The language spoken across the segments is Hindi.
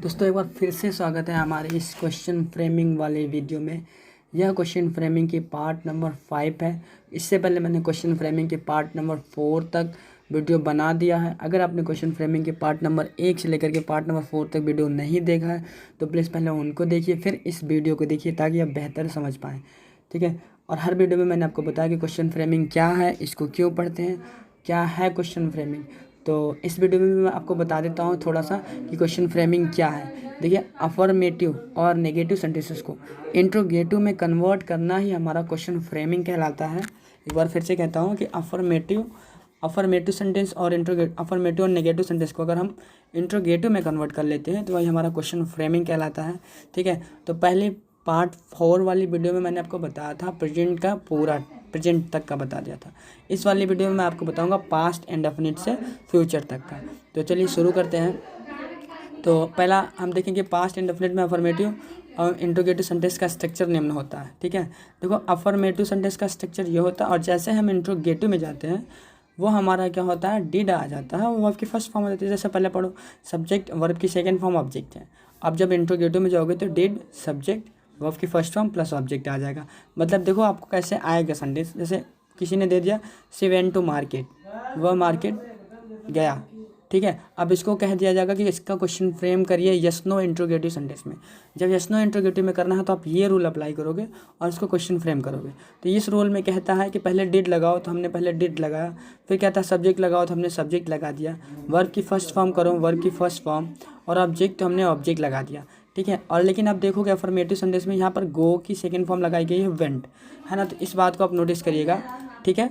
दोस्तों एक बार फिर से स्वागत है हमारे इस क्वेश्चन फ्रेमिंग वाले वीडियो में। यह क्वेश्चन फ्रेमिंग की पार्ट नंबर 5 है। इससे पहले मैंने क्वेश्चन फ्रेमिंग के पार्ट नंबर 4 तक वीडियो बना दिया है। अगर आपने क्वेश्चन फ्रेमिंग के पार्ट नंबर 1 से लेकर के पार्ट नंबर 4 तक वीडियो नहीं देखा है तो प्लीज़ पहले उनको देखिए, फिर इस वीडियो को देखिए ताकि आप बेहतर समझ पाएँ। ठीक है। और हर वीडियो में मैंने आपको बताया कि क्वेश्चन फ्रेमिंग क्या है, इसको क्यों पढ़ते हैं, क्या है क्वेश्चन फ्रेमिंग। तो इस वीडियो में भी मैं आपको बता देता हूँ थोड़ा सा कि क्वेश्चन फ्रेमिंग क्या है। देखिए, अफर्मेटिव और नेगेटिव सेंटेंसेस को इंट्रोगेटिव में कन्वर्ट करना ही हमारा क्वेश्चन फ्रेमिंग कहलाता है। एक बार फिर से कहता हूँ कि अफर्मेटिव सेंटेंस और अफर्मेटिव और नेगेटिव सेंटेंस को अगर हम इंट्रोगेटिव में कन्वर्ट कर लेते हैं तो वही हमारा क्वेश्चन फ्रेमिंग कहलाता है। ठीक है। तो पहले पार्ट 4 वाली वीडियो में मैंने आपको बताया था प्रेजेंट तक का बता दिया था। इस वाली वीडियो में मैं आपको बताऊंगा पास्ट इंडेफिनिट से फ्यूचर तक का। तो चलिए शुरू करते हैं। तो पहला हम देखेंगे पास्ट इंडेफिनिट में अफर्मेटिव और इंट्रोगेटिव सेंटेंस का स्ट्रक्चर निम्न होता है। ठीक है। देखो, अफर्मेटिव सेंटेंस का स्ट्रक्चर ये होता है और जैसे हम इंट्रोगेटिव में जाते हैं वो हमारा क्या होता है, डिड आ जाता है। वो वर्ब की फर्स्ट फॉर्म हो जाती है। जैसे पहले पढ़ो, सब्जेक्ट वर्ब की सेकेंड फॉर्म ऑब्जेक्ट है। अब जब इंट्रोगेटिव में जाओगे तो डिड सब्जेक्ट वर्ब की फर्स्ट फॉर्म प्लस ऑब्जेक्ट आ जाएगा। मतलब देखो आपको कैसे आएगा सेंटेंस। जैसे किसी ने दे दिया शी वेंट टू मार्केट, वह मार्केट गया। ठीक है। अब इसको कह दिया जाएगा कि इसका क्वेश्चन फ्रेम करिए यस नो इंट्रोगेटिव सेंटेंस में। जब यस नो इंट्रोगेटिव में करना है तो आप ये रूल अप्लाई करोगे और इसको क्वेश्चन फ्रेम करोगे। तो इस रूल में कहता है कि पहले डिड लगाओ तो हमने पहले डिड लगाया, फिर कहता है सब्जेक्ट लगाओ तो हमने सब्जेक्ट लगा दिया, वर्ब की फर्स्ट फॉर्म करो वर्ब की फर्स्ट फॉर्म, और ऑब्जेक्ट तो हमने ऑब्जेक्ट लगा दिया। ठीक है। और लेकिन आप देखोगे अफर्मेटिव सेंटेंस में यहाँ पर गो की सेकेंड फॉर्म लगाई गई है वेंट, है ना। तो इस बात को आप नोटिस करिएगा। ठीक है।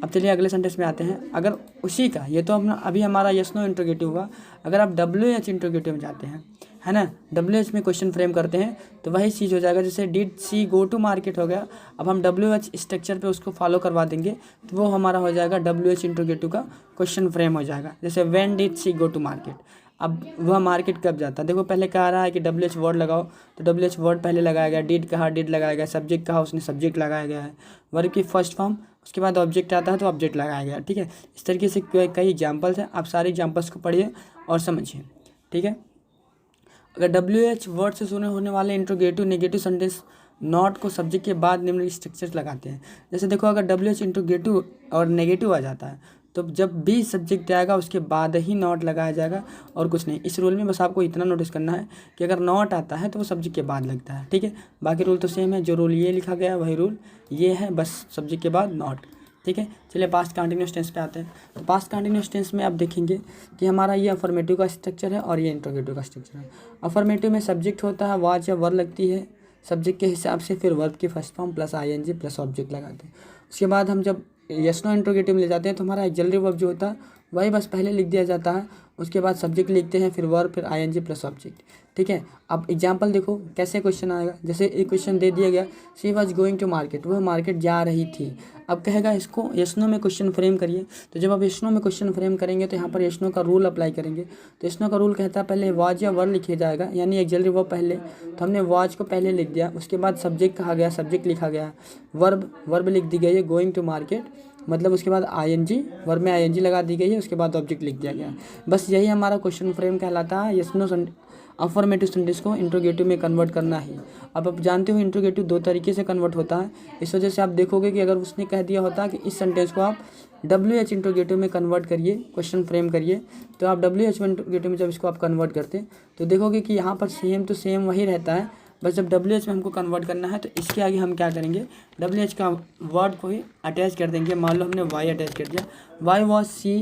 अब चलिए अगले सेंटेंस में आते हैं। अगर उसी का, ये तो अपना अभी हमारा यस नो इंट्रोगेटिव हुआ, अगर आप WH इंट्रोगेटिव में जाते हैं, है ना, WH में क्वेश्चन फ्रेम करते हैं तो वही चीज़ हो जाएगा। जैसे did she go to market हो गया, अब हम WH स्ट्रक्चर पे उसको फॉलो करवा देंगे तो वो हमारा हो जाएगा WH इंट्रोगेटिव का क्वेश्चन फ्रेम हो जाएगा। जैसे when did she go to market, अब वह मार्केट कब जाता है। देखो पहले कह रहा है कि WH वर्ड लगाओ तो WH वर्ड पहले लगाया गया, डिड कहा डिड लगाया गया, सब्जेक्ट कहा उसने सब्जेक्ट लगाया गया है, वर्ब की फर्स्ट फॉर्म, उसके बाद ऑब्जेक्ट आता है तो ऑब्जेक्ट लगाया गया। ठीक है। इस तरीके से कई एग्जाम्पल्स हैं, आप सारे एग्जाम्पल्स को पढ़िए और समझिए। ठीक है। अगर WH वर्ड से सुने होने वाले इंट्रोगेटिव नेगेटिव सेंटेंस नॉट को सब्जेक्ट के बाद निम्नलिखित स्ट्रक्चर लगाते हैं। जैसे देखो, अगर WH इंट्रोगेटिव और नेगेटिव आ जाता है तो जब भी सब्जेक्ट आएगा उसके बाद ही नॉट लगाया जाएगा और कुछ नहीं। इस रूल में बस आपको इतना नोटिस करना है कि अगर नॉट आता है तो वो सब्जेक्ट के बाद लगता है। ठीक है। बाकी रूल तो सेम है, जो रूल ये लिखा गया है वही रूल ये है, बस सब्जेक्ट के बाद नॉट। ठीक है। चलिए पास्ट कंटिन्यूअस टेंस पे आते हैं। तो पास्ट कंटिन्यूअस टेंस में आप देखेंगे कि हमारा ये अफर्मेटिव का स्ट्रक्चर है और ये इंट्रोगेटिव का स्ट्रक्चर है। अफर्मेटिव में सब्जेक्ट होता है, वाज या वर लगती है सब्जेक्ट के हिसाब से, फिर वर्ब की first form plus ING plus object लगाते हैं। उसके बाद हम जब यस नो इंट्रोगेटिव में ले जाते हैं तो हमारा ऑक्सिलरी वर्ब जो होता है वही बस पहले लिख दिया जाता है, उसके बाद सब्जेक्ट लिखते हैं, फिर वर्ब, फिर ING प्लस ऑब्जेक्ट। ठीक है। अब एग्जांपल देखो कैसे क्वेश्चन आएगा। जैसे एक क्वेश्चन दे दिया गया, she was going to market, वह मार्केट जा रही थी। अब कहेगा इसको यस नो में क्वेश्चन फ्रेम करिए। तो जब आप यस नो में क्वेश्चन फ्रेम करेंगे तो यहाँ पर यस नो का रूल अप्लाई करेंगे। तो यस नो का रूल कहता है पहले वाज या वर्ब लिखिए जाएगा, यानी ऑक्सिलरी वर्ब पहले, तो हमने वाज को पहले लिख दिया, उसके बाद सब्जेक्ट कहा गया, सब्जेक्ट लिखा गया, वर्ब लिख दी गई है गोइंग टू मार्केट, मतलब उसके बाद ING, वर्ब में ING लगा दी गई है, उसके बाद ऑब्जेक्ट लिख दिया गया। बस यही हमारा क्वेश्चन फ्रेम कहलाता है, यस नो अफर्मेटिव सेंटेंस को इंट्रोगेटिव में कन्वर्ट करना ही। अब आप जानते हो इंट्रोगेटिव 2 तरीके से कन्वर्ट होता है। इस वजह से आप देखोगे कि अगर उसने कह दिया होता कि इस सेंटेंस को आप WH इंट्रोगेटिव में कन्वर्ट करिए, क्वेश्चन फ्रेम करिए, तो आप WH इंट्रोगेटिव में जब इसको आप कन्वर्ट करते तो देखोगे कि यहाँ पर सेम टू सेम वही रहता है। बस जब WH में हमको कन्वर्ट करना है तो इसके आगे हम क्या करेंगे, WH का वर्ड को ही अटैच कर देंगे। मान लो हमने वाई अटैच कर दिया, why was she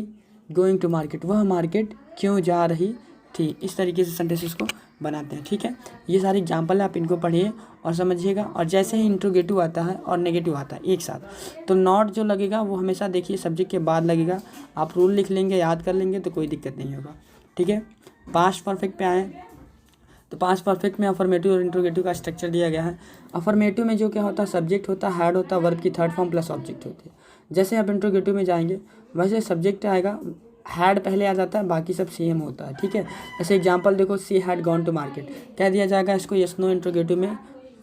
going to market, वह मार्केट क्यों जा रही थी। इस तरीके से सेंटेंसेस को बनाते हैं। ठीक है। ये सारे एग्जाम्पल है, आप इनको पढ़िए और समझिएगा। और जैसे ही इंट्रोगेटिव आता है और नेगेटिव आता है एक साथ, तो नॉट जो लगेगा वो हमेशा देखिए सब्जेक्ट के बाद लगेगा। आप रूल लिख लेंगे, याद कर लेंगे तो कोई दिक्कत नहीं होगा। ठीक है। पास्ट परफेक्ट पे आए तो पास्ट परफेक्ट में अफर्मेटिव और इंट्रोगेटिव का स्ट्रक्चर दिया गया है। अफर्मेटिव में जो क्या होता है, सब्जेक्ट होता है, हेड होता है, वर्ब की थर्ड फॉर्म प्लस ऑब्जेक्ट होती है। जैसे आप इंट्रोगेटिव में जाएंगे वैसे सब्जेक्ट आएगा, हैड पहले आ जाता है, बाकी सब सेम होता है। ठीक है। जैसे एग्जांपल देखो, she had gone to market, कह दिया जाएगा इसको यस नो इंट्रोगेटिव में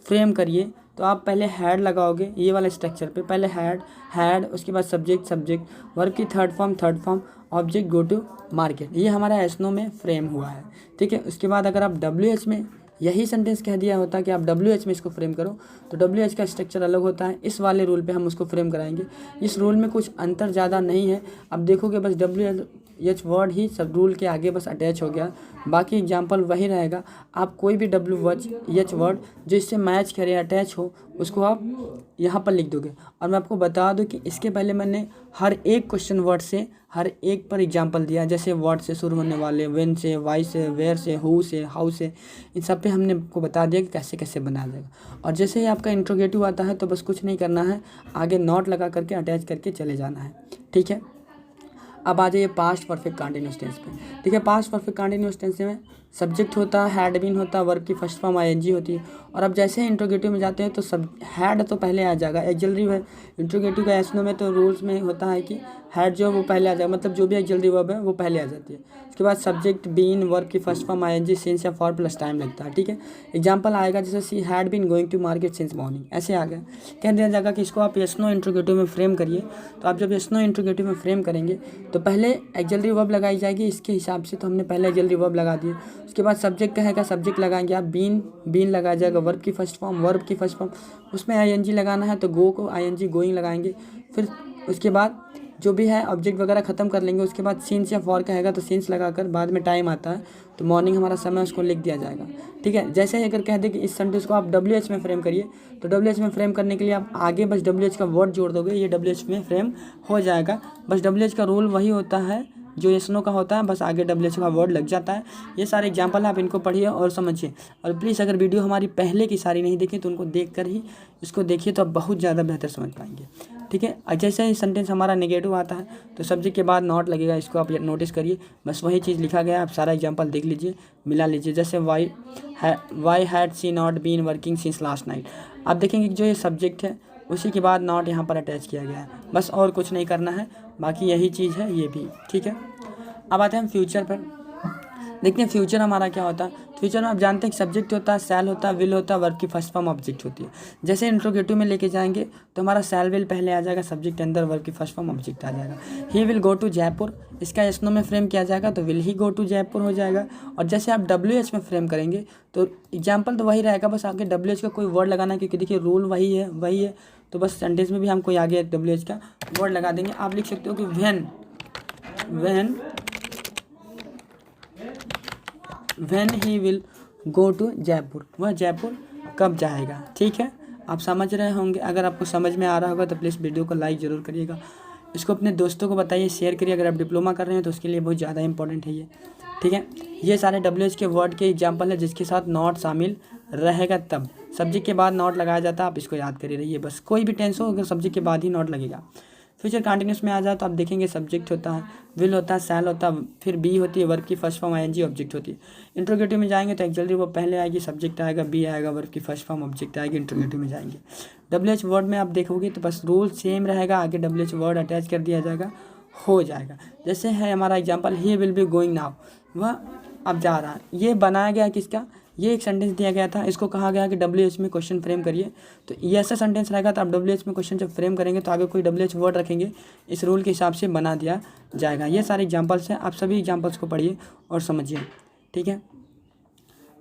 फ्रेम करिए, तो आप पहले हैड लगाओगे ये वाले स्ट्रक्चर पे, पहले हैड उसके बाद सब्जेक्ट वर्ब की third form object go to market. ये हमारा एसनो में फ्रेम हुआ है, ठीक है। उसके बाद अगर आप WH में यही सेंटेंस कह दिया होता कि आप WH में इसको फ्रेम करो, तो WH का स्ट्रक्चर अलग होता है। इस वाले रूल पे हम उसको फ्रेम कराएंगे। इस रूल में कुछ अंतर ज़्यादा नहीं है। अब देखोगे बस WH वर्ड ही सब रूल के आगे बस अटैच हो गया, बाकी एग्जाम्पल वही रहेगा। आप कोई भी WH वर्ड जो इससे मैच करे अटैच हो उसको आप यहाँ पर लिख दोगे। और मैं आपको बता दूँ कि इसके पहले मैंने हर एक क्वेश्चन वर्ड से हर एक पर एग्जाम्पल दिया, जैसे वर्ड से शुरू होने वाले, व्हेन से, वाई से, वेयर से, हु से, हाउ से, इन सब पे हमने आपको बता दिया कि कैसे कैसे बनाया जाएगा। और जैसे ही आपका इंट्रोगेटिव आता है तो बस कुछ नहीं करना है, आगे नॉट लगा करके अटैच करके चले जाना है, ठीक है। अब आ जाइए पास्ट परफेक्ट कंटिन्यूअस टेंस पे। ठीक है, पास्ट परफेक्ट कंटिन्यूअस टेंस में सब्जेक्ट होता है, हैड बीन होता है, वर्ब की फर्स्ट फॉर्म ING होती है। और अब जैसे ही इंट्रोगेटिव में जाते हैं तो सब हैड तो पहले आ जाएगा। एक्सिलरी वर्ब इंट्रोगेटिव का एसनो में तो रूल्स में होता है कि हैड जो है वो पहले आ जाएगा, मतलब जो भी एक्सिलरी वर्ब है वो पहले आ जाती है। उसके बाद सब्जेक्ट बीन, वर्ब की फर्स्ट फॉर्म ING, सिंस या फॉर प्लस टाइम लगता है, ठीक है। एग्जाम्पल आएगा जैसे she had been going to market since morning, ऐसे आ गया। कह दिया जाएगा कि इसको आप एसनो इंट्रोगेटिव में फ्रेम करिए। तो आप जब एसनो इंट्रोगेटिव में फ्रेम करेंगे तो पहले एक्सिलरी वर्ब लगाई जाएगी इसके हिसाब से, तो हमने पहले एक्सिलरी वर्ब लगा दिए। उसके बाद सब्जेक्ट कहेगा, सब्जेक्ट लगाएंगे आप बीन लगाया जाएगा, वर्ब की फर्स्ट फॉर्म उसमें ING लगाना है तो गो को ING गोइंग लगाएंगे। फिर उसके बाद जो भी है ऑब्जेक्ट वगैरह ख़त्म कर लेंगे। उसके बाद सिंस या फॉर कहेगा तो सिंस लगाकर बाद में टाइम आता है तो मॉर्निंग हमारा समय उसको लिख दिया जाएगा, ठीक है। जैसे ही अगर कह दे कि इस सेंटेंस को आप WH में फ्रेम करिए, तो WH में फ्रेम करने के लिए आप आगे बस WH का वर्ड जोड़ दोगे, ये WH में फ्रेम हो जाएगा। बस WH का रूल वही होता है जो एसनो का होता है, बस आगे WH का वर्ड लग जाता है। ये सारे एग्जाम्पल आप इनको पढ़िए और समझिए। और प्लीज़ अगर वीडियो हमारी पहले की सारी नहीं देखी तो उनको देख कर ही इसको देखिए, तो आप बहुत ज़्यादा बेहतर समझ पाएंगे, ठीक है। जैसे ही सेंटेंस हमारा नेगेटिव आता है तो सब्जेक्ट के बाद नॉट लगेगा, इसको आप नोटिस करिए। बस वही चीज़ लिखा गया है, आप सारा एग्जाम्पल देख लीजिए, मिला लीजिए। जैसे why had she not been working since last night, आप देखेंगे कि जो ये सब्जेक्ट है उसी के बाद नॉट यहाँ पर अटैच किया गया है, बस और कुछ नहीं करना है, बाकी यही चीज़ है ये भी, ठीक है। अब आते हैं हम फ्यूचर पर। देखते हैं फ्यूचर हमारा क्या होता है। फ्यूचर में आप जानते हैं कि सब्जेक्ट होता है, शैल होता है, विल होता है, वर्ब की फर्स्ट फॉर्म ऑब्जेक्ट होती है। जैसे इंट्रोगेटिव में लेके जाएंगे तो हमारा शैल विल पहले आ जाएगा, सब्जेक्ट अंदर, वर्ब की फर्स्ट फॉर्म ऑब्जेक्ट आ जाएगा। He will go to Jaipur, इसका एसनो में फ्रेम किया जाएगा तो will he go to Jaipur हो जाएगा। और जैसे आप WH में फ्रेम करेंगे तो एग्जाम्पल तो वही रहेगा, बस आगे WH का कोई वर्ड लगाना है, क्योंकि देखिए रूल वही है। तो बस सेंटेंस में भी हम कोई आगे WH का वर्ड लगा देंगे। आप लिख सकते हो कि when he will go to Jaipur, वह जयपुर कब जाएगा, ठीक है। आप समझ रहे होंगे। अगर आपको समझ में आ रहा होगा तो प्लीज़ वीडियो को लाइक ज़रूर करिएगा, इसको अपने दोस्तों को बताइए, शेयर करिए। अगर आप डिप्लोमा कर रहे हैं तो उसके लिए बहुत ज़्यादा इंपॉर्टेंट है ये, ठीक है। ये सारे WH के वर्ड के एग्जाम्पल है जिसके साथ नॉट शामिल रहेगा, तब सब्जेक्ट के बाद नॉट लगाया जाता है। आप इसको याद करिए रहिए, बस कोई भी टेंस हो अगर सब्जेक्ट के बाद ही नॉट लगेगा। फ्यूचर कंटिन्यूस में आ जाए तो आप देखेंगे सब्जेक्ट होता है, विल होता है, शैल होता है, फिर बी होती है, वर्ब की फर्स्ट फॉर्म ING ऑब्जेक्ट होती है। इंट्रोगेटिव में जाएंगे तो एक्सिलरी वर्ब पहले आएगी, सब्जेक्ट आएगा, बी आएगा, वर्ब की फर्स्ट फॉर्म ऑब्जेक्ट आएगी। इंट्रोगेटिव में जाएंगे WH वर्ड में आप देखोगे तो बस रूल सेम रहेगा, आगे WH वर्ड अटैच कर दिया जाएगा, हो जाएगा। जैसे है हमारा example, he will be going now, वह अब जा रहा है। ये बनाया गया किसका, ये एक सेंटेंस दिया गया था, इसको कहा गया कि WH में क्वेश्चन फ्रेम करिए। तो ये ऐसा सेंटेंस रहेगा तो आप WH में क्वेश्चन जब फ्रेम करेंगे तो आगे कोई WH वर्ड रखेंगे, इस रूल के हिसाब से बना दिया जाएगा। ये सारे एग्जांपल्स हैं, आप सभी एग्जांपल्स को पढ़िए और समझिए, ठीक है।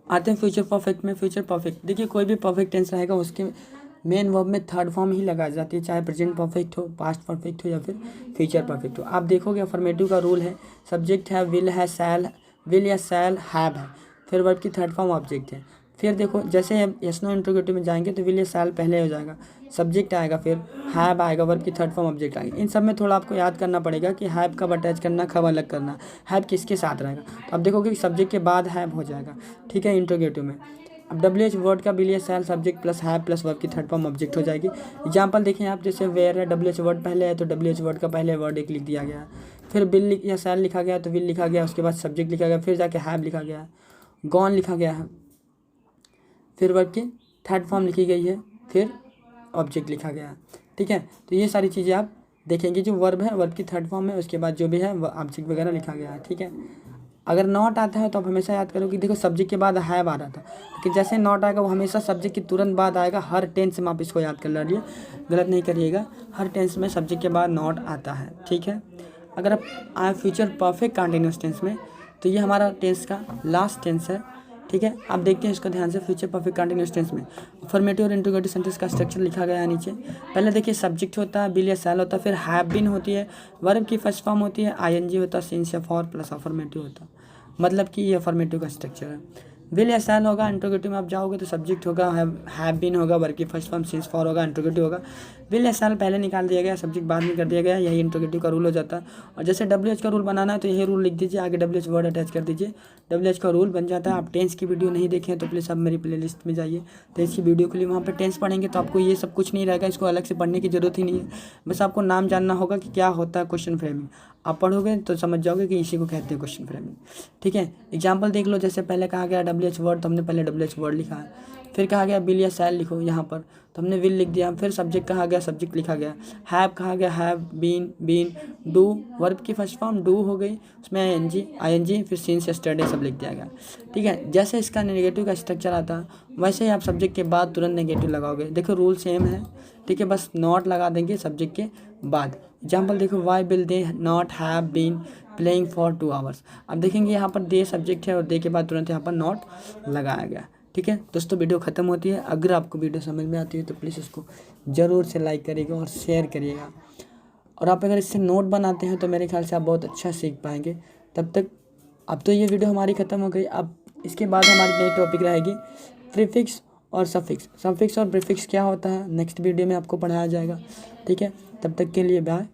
आते हैं फ्यूचर परफेक्ट में। फ्यूचर परफेक्ट देखिए, कोई भी परफेक्ट टेंस रहेगा उसके मेन वर्ब में थर्ड फॉर्म ही लगाई जाती है, चाहे प्रेजेंट परफेक्ट हो, पास्ट परफेक्ट हो या फिर फ्यूचर परफेक्ट हो। आप देखोगे अफर्मेटिव का रूल है, सब्जेक्ट है, विल है, विल या शैल, हैव है, फिर वर्ब की थर्ड फॉर्म ऑब्जेक्ट है। फिर देखो जैसे एसनो इंट्रोगेटिव में जाएंगे तो विल या शैल पहले हो जाएगा, सब्जेक्ट आएगा, फिर हैव आएगा, वर्ब की थर्ड फॉर्म ऑब्जेक्ट आएगा। इन सब में थोड़ा आपको याद करना पड़ेगा कि हैव कब अटैच करना, कब अलग करना, हैव किसके साथ रहेगा। तो आप देखोगे कि सब्जेक्ट के बाद हैव हो जाएगा, ठीक है, इंट्रोगेटिव में। अब WH वर्ड का विल या shall, subject plus have plus verb की थर्ड फॉर्म ऑब्जेक्ट हो जाएगी। एग्जाम्पल देखें आप, जैसे वेयर है, WH वर्ड पहले है तो WH वर्ड का पहले वर्ड एक लिख दिया गया है, फिर विल या शैल लिखा गया तो विल लिखा गया, उसके बाद सब्जेक्ट लिखा गया, फिर जाके हैव लिखा गया है, गॉन लिखा गया है, फिर वर्ब की थर्ड फॉर्म लिखी गई है, फिर ऑब्जेक्ट लिखा गया है, ठीक है। तो ये सारी चीज़ें आप देखेंगे, जो वर्ब है वर्ब की थर्ड फॉर्म है, उसके बाद जो भी है वो ऑब्जेक्ट वगैरह लिखा गया है, ठीक है। अगर नॉट आता है तो आप हमेशा याद करो कि देखो सब्जेक्ट के बाद हैव आ रहा था, लेकिन जैसे नॉट आएगा वो हमेशा सब्जेक्ट के तुरंत बाद आएगा। हर टेंस में आप इसको याद कर लीजिए, गलत नहीं करिएगा। हर टेंस में सब्जेक्ट के बाद नॉट आता है, ठीक है। अगर आप आए फ्यूचर परफेक्ट कंटिन्यूस टेंस में, तो ये हमारा टेंस का लास्ट टेंस है, ठीक है। आप देखते हैं इसको ध्यान से। फ्यूचर परफेक्ट कंटिन्यूस टेंस में अफर्मेटिव और इंट्रोगेटिव सेंटेंस का स्ट्रक्चर लिखा गया है नीचे। पहले देखिए सब्जेक्ट होता है, विल या शैल होता है, फिर हैव बीन होती है, वर्ब की फर्स्ट फॉर्म होती है, आईएनजी होता है, सिंस या फॉर प्लस अफर्मेटिव होता है। मतलब कि ये अफर्मेटिव का स्ट्रक्चर है। विल या शैल होगा, इंट्रोगेटिव में आप जाओगे तो सब्जेक्ट होगा, हैव बीन होगा, वर्ब की फर्स्ट फॉर्म, सिंस फॉर होगा, इंट्रोगेटिव होगा। विल या शैल पहले निकाल दिया गया, सब्जेक्ट बाद में कर दिया गया, यही इंट्रोगेटिव का रूल हो जाता है। और जैसे WH का रूल बनाना है तो यही रूल लिख दीजिए, आगे WH वर्ड अटैच कर दीजिए, WH का रूल बन जाता है। आप टेंस की वीडियो नहीं देखें तो प्लीज़ आप मेरी प्लेलिस्ट में जाइए, टेंस की वीडियो के लिए वहाँ पर टेंस पढ़ेंगे तो आपको ये सब कुछ नहीं रहेगा, इसको अलग से पढ़ने की जरूरत ही नहीं है। बस आपको नाम जानना होगा कि क्या होता है क्वेश्चन फ्रेमिंग। आप पढ़ोगे तो समझ जाओगे कि इसी को कहते हैं क्वेश्चन फ्रेमिंग, ठीक है। एग्जाम्पल देख लो, जैसे पहले कहा गया WH वर्ड, तो हमने पहले WH वर्ड लिखा है। फिर कहा गया विल या शैल लिखो यहाँ पर, तो हमने विल लिख दिया। फिर सब्जेक्ट कहा गया, सब्जेक्ट लिखा गया। हैव कहा गया, हैव बीन। डू वर्ब की फर्स्ट फॉर्म डू हो गई, उसमें आईएनजी फिर सिंस यस्टरडे सब लिख दिया गया, ठीक है। जैसे इसका नेगेटिव का स्ट्रक्चर आता है वैसे ही आप सब्जेक्ट के बाद तुरंत नेगेटिव लगाओगे। देखो रूल सेम है, ठीक है, बस नॉट लगा देंगे सब्जेक्ट के बाद। एग्जाम्पल देखो, why will they not have been playing for 2 hours. अब देखेंगे यहाँ पर दे सब्जेक्ट है और दे के बाद तुरंत यहाँ पर नॉट लगाया गया, ठीक है। दोस्तों वीडियो ख़त्म होती है। अगर आपको वीडियो समझ में आती है तो प्लीज़ इसको ज़रूर से लाइक करिएगा और शेयर करिएगा। और आप अगर इससे नोट बनाते हैं तो मेरे ख्याल से आप बहुत अच्छा सीख पाएंगे। तब तक अब तो ये वीडियो हमारी ख़त्म हो गई। अब इसके बाद हमारी नई टॉपिक रहेगी प्रीफिक्स और सफिक्स। सफिक्स और प्रीफिक्स क्या होता है नेक्स्ट वीडियो में आपको पढ़ाया जाएगा, ठीक है। तब तक के लिए बाय।